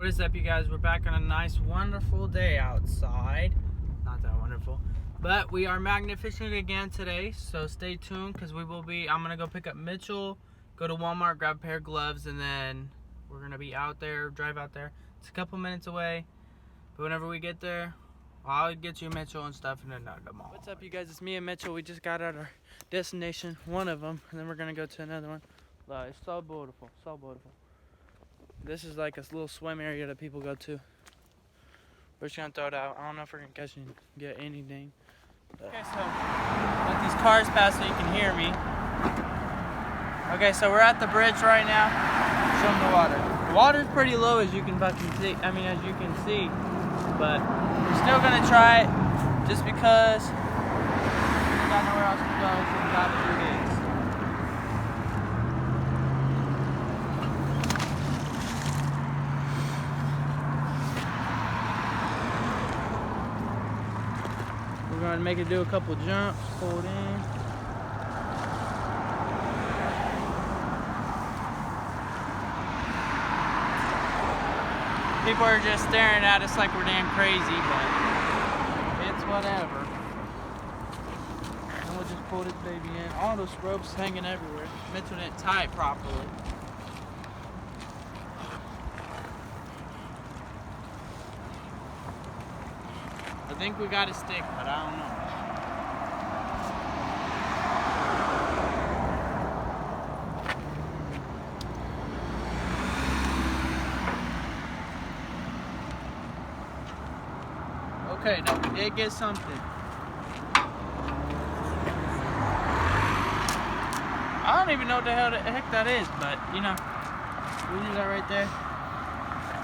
What is up, you guys? We're back on a nice, wonderful day outside. Not that wonderful, but we are magnet fishing again today, so stay tuned because I'm gonna go pick up Mitchell, go to Walmart, grab a pair of gloves, and then we're gonna be out there, drive out there. It's a couple minutes away, but whenever we get there, I'll get you Mitchell and stuff, and then I'll come on. What's up, you guys? It's me and Mitchell. We just got at our destination, one of them, and then we're gonna go to another one. Wow, it's so beautiful, so beautiful. This is like a little swim area that people go to. We're just gonna throw it out. I don't know if we're gonna get anything. Okay, so let these cars pass so you can hear me. Okay, so we're at the bridge right now. Show them the water. The water's pretty low as you can see. But we're still gonna try it just because we got nowhere else to go, so we gotta do this. We're going to make it do a couple jumps, pull it in. People are just staring at us like we're damn crazy, but it's whatever. And we'll just pull this baby in. All those ropes hanging everywhere. Mitchell didn't tie it properly. I think we got a stick, but I don't know. Okay, no, we did get something. I don't even know what the heck that is, but you know, we do that right there.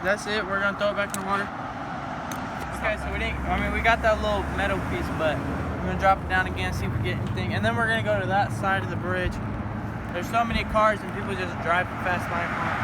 That's it. We're gonna throw it back in the water. Okay, so we got that little metal piece, but we're gonna drop it down again, see if we get anything, and then we're gonna go to that side of the bridge. There's so many cars and people just driving fast like that.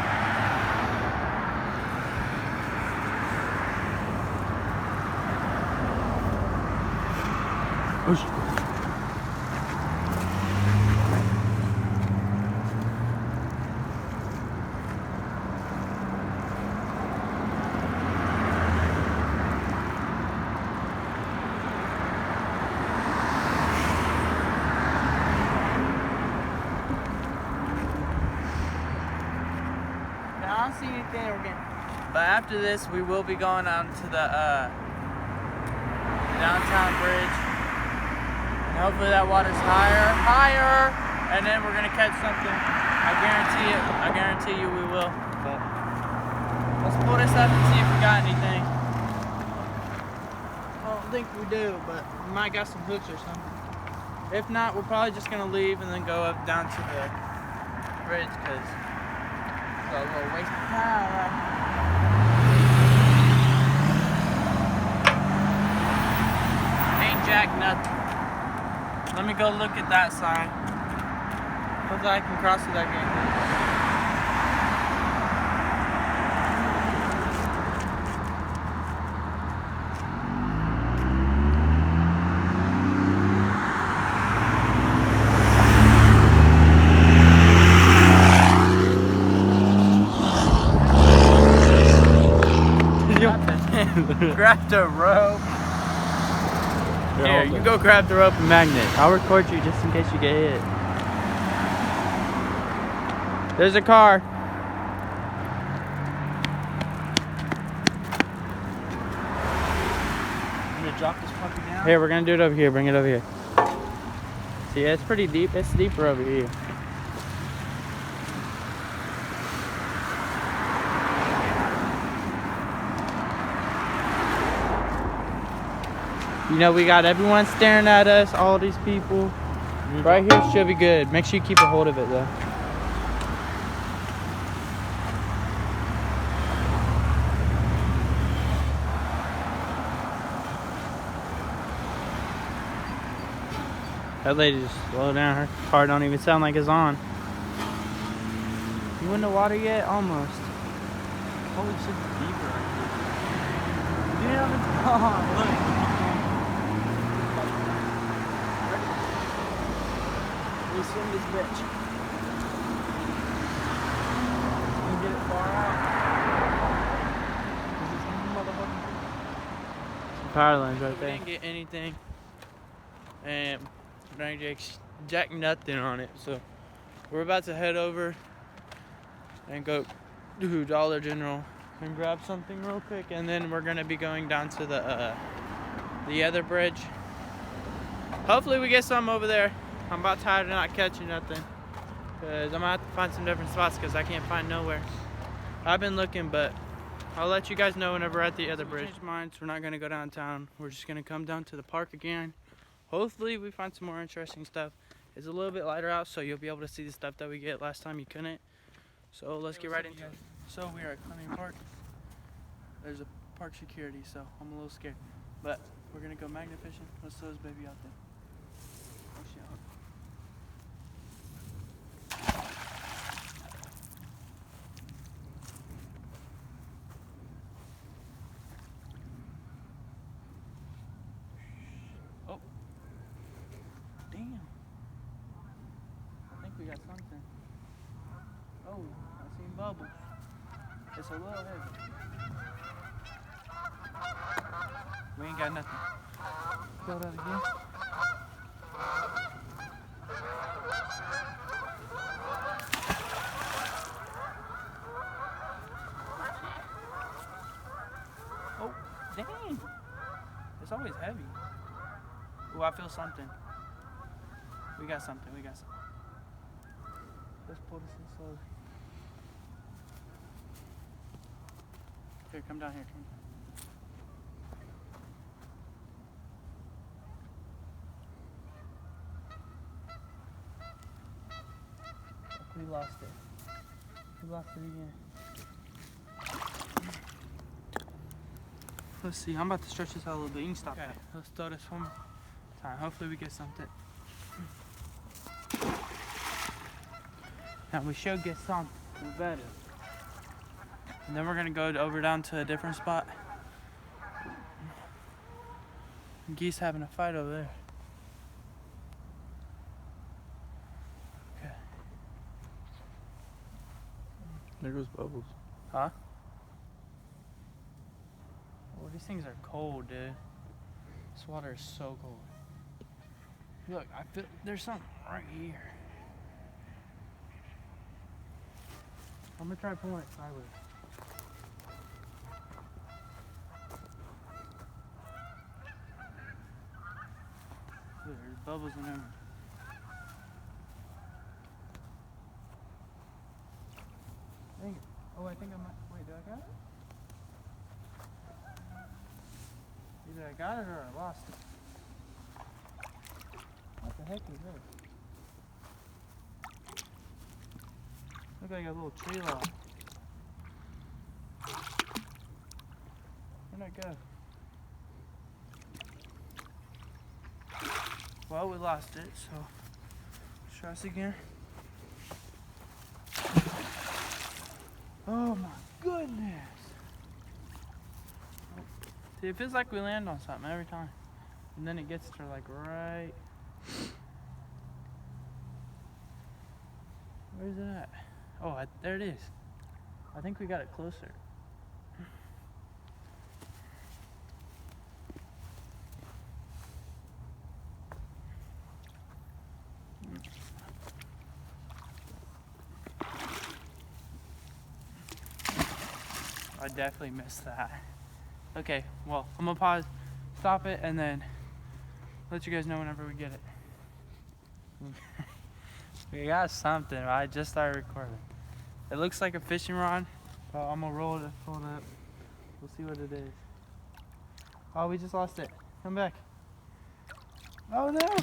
I don't see anything. But after this, we will be going on to the downtown bridge. And hopefully that water's higher, and then we're gonna catch something. I guarantee you we will. But let's pull this up and see if we got anything. I don't think we do, but we might got some hooks or something. If not, we're probably just gonna leave and then go up down to the bridge because a little waste of time. Ain't jack nothing. Let me go look at that side. Hopefully I can cross it again. Grab the rope. Here, you go grab the rope and magnet. I'll record you just in case you get hit. There's a car. I'm gonna drop this puppy down. Here, we're gonna do it over here. Bring it over here. See, it's pretty deep. It's deeper over here. You know, we got everyone staring at us, all these people. Right here should be good. Make sure you keep a hold of it, though. That lady just slowed down. Her car don't even sound like it's on. You in the water yet? Almost. Holy shit, it's deeper right here. Damn, it's gone. Look. We swim this bitch. Get it far out. power lines right there. We didn't get anything, and jack nothing on it. So we're about to head over and go to Dollar General and grab something real quick, and then we're gonna be going down to the other bridge. Hopefully we get some over there. I'm about tired of not catching nothing, because I'm gonna have to find some different spots because I can't find nowhere. I've been looking, but I'll let you guys know whenever we're at the other bridge. Changed minds. We're not gonna go downtown. We're just gonna come down to the park again. Hopefully we find some more interesting stuff. It's a little bit lighter out, so you'll be able to see the stuff that we get last time you couldn't. So let's get right into it. So we are at Cumming Park. There's a park security, so I'm a little scared. But we're gonna go magnet fishing. Let's throw this baby out there. Oh shit. Oh. Damn. I think we got something. Oh, I seen bubbles. It's a little heavy. We ain't got nothing. Throw that again. Oh, dang. It's always heavy. Oh, I feel something. We got something. We got something. Let's pull this in slowly. Here, come down here. Come down. We lost it. We lost it again. Let's see. I'm about to stretch this out a little bit. You can stop that. Let's throw this one time. Hopefully we get something. Now we should get something. We better. And then we're gonna go over down to a different spot. Geese having a fight over there. Okay. There goes Bubbles. Huh? Oh, these things are cold, dude. This water is so cold. Look, I feel there's something right here. I'm gonna try pulling it sideways. Look, there's bubbles in there. Oh, I think I might. Wait, did I got it? Either I got it or I lost it. What the heck is this? Look like a little tree log. Where'd it go? Well, we lost it, so let's try this again. Oh my goodness! See, it feels like we land on something every time. And then it gets to like right... Where's it at? Oh, there it is. I think we got it closer. I definitely missed that. Okay, well, I'm gonna pause, stop it, and then let you guys know whenever we get it. We got something. I just started recording. It looks like a fishing rod, but I'm gonna roll it and pull it up. We'll see what it is. Oh, we just lost it. Come back. Oh no!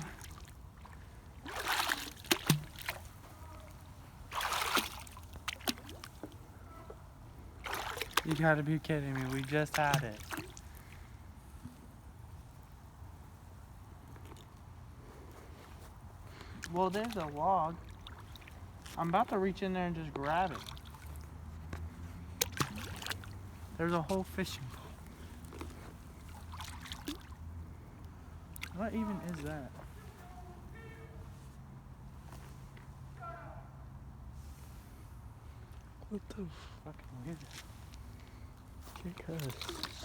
You gotta be kidding me. We just had it. Well, there's a log. I'm about to reach in there and just grab it. There's a whole fishing pole. What even is that? What the Fucking weird. fuck?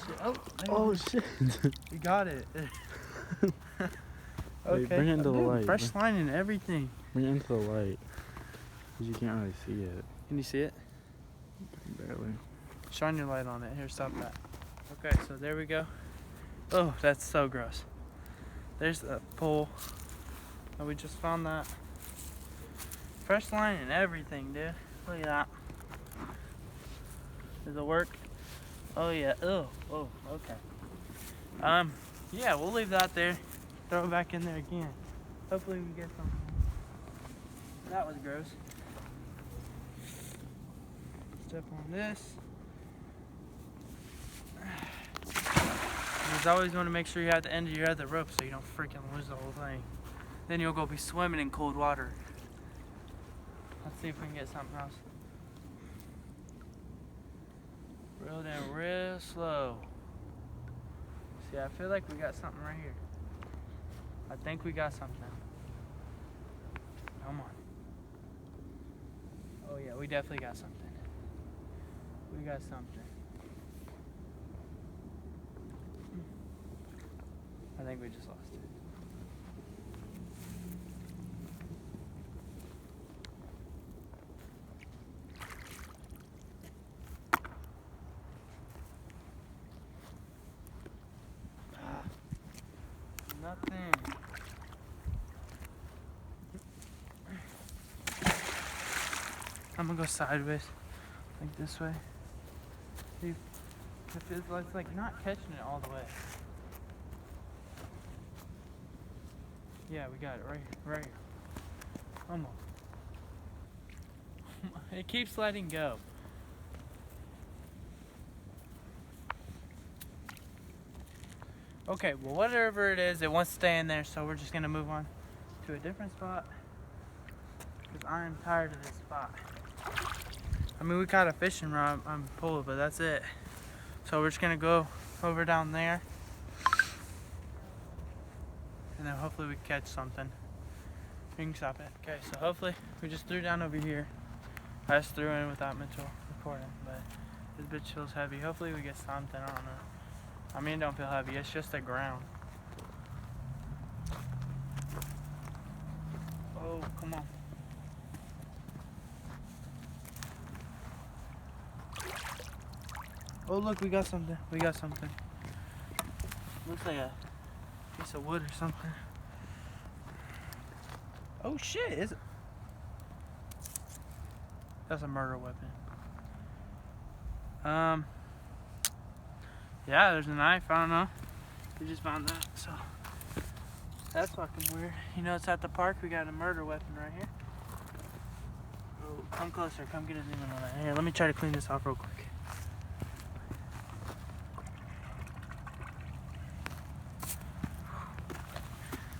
shit. Oh, Oh shit. you got it. Wait, bring it into the light. Fresh line and everything. Bring it into the light. Cause you can't really see it. Can you see it? Barely. Shine your light on it. Here, stop that. Okay, so there we go. Oh, that's so gross. There's the pole. Oh, we just found that. Fresh line and everything, dude. Look at that. Does it work? Oh yeah. Oh, okay. Yeah, we'll leave that there. Throw it back in there again. Hopefully we get something. That was gross. Step on this. You always want to make sure you're at the end of your other rope so you don't freaking lose the whole thing. Then you'll go be swimming in cold water. Let's see if we can get something else. Reel down real slow. See, I feel like we got something right here. I think we got something. Come on. Oh yeah, we definitely got something. We got something. I think we just lost it. Nothing. I'm gonna go sideways, like this way. See if it's like not catching it all the way. Yeah, we got it right here. Almost. It keeps letting go. Okay, well, whatever it is, it wants to stay in there, so we're just gonna move on to a different spot because I'm tired of this spot. I mean, we caught a fishing rod on pole, but that's it. So we're just gonna go over down there, and then hopefully we catch something. We can stop it. Okay, so hopefully we just threw down over here. I just threw in without Mitchell recording, but this bitch feels heavy. Hopefully we get something. I don't know. I mean, it don't feel heavy. It's just the ground. Oh, come on. Oh, look, we got something. We got something. Looks like a piece of wood or something. Oh, shit. Is it? That's a murder weapon. Yeah, there's a knife. I don't know. We just found that, so that's fucking weird. You know, it's at the park. We got a murder weapon right here. Oh, come closer. Come get a zoom in on that. Here, let me try to clean this off real quick.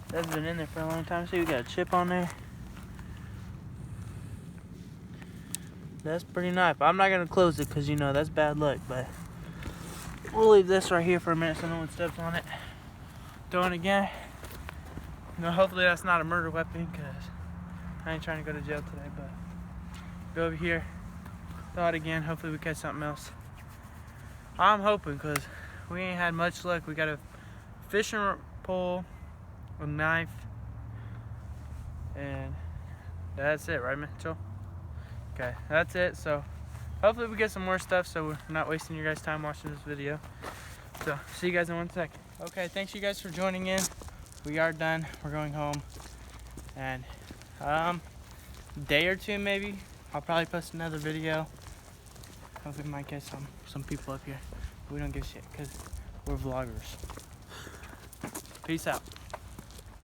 That's been in there for a long time. See, we got a chip on there. That's pretty nice. I'm not gonna close it because you know that's bad luck, but we'll leave this right here for a minute so no one steps on it. Throw it again. You know, hopefully that's not a murder weapon because I ain't trying to go to jail today, but go over here, throw it again. Hopefully we catch something else. I'm hoping because we ain't had much luck. We got a fishing pole, a knife, and that's it, right, Mitchell? Okay, that's it. So hopefully we get some more stuff so we're not wasting your guys' time watching this video. So see you guys in 1 second. Okay, thanks you guys for joining in. We are done. We're going home. And day or two maybe, I'll probably post another video. Hopefully we might get some people up here. We don't give shit because we're vloggers. Peace out.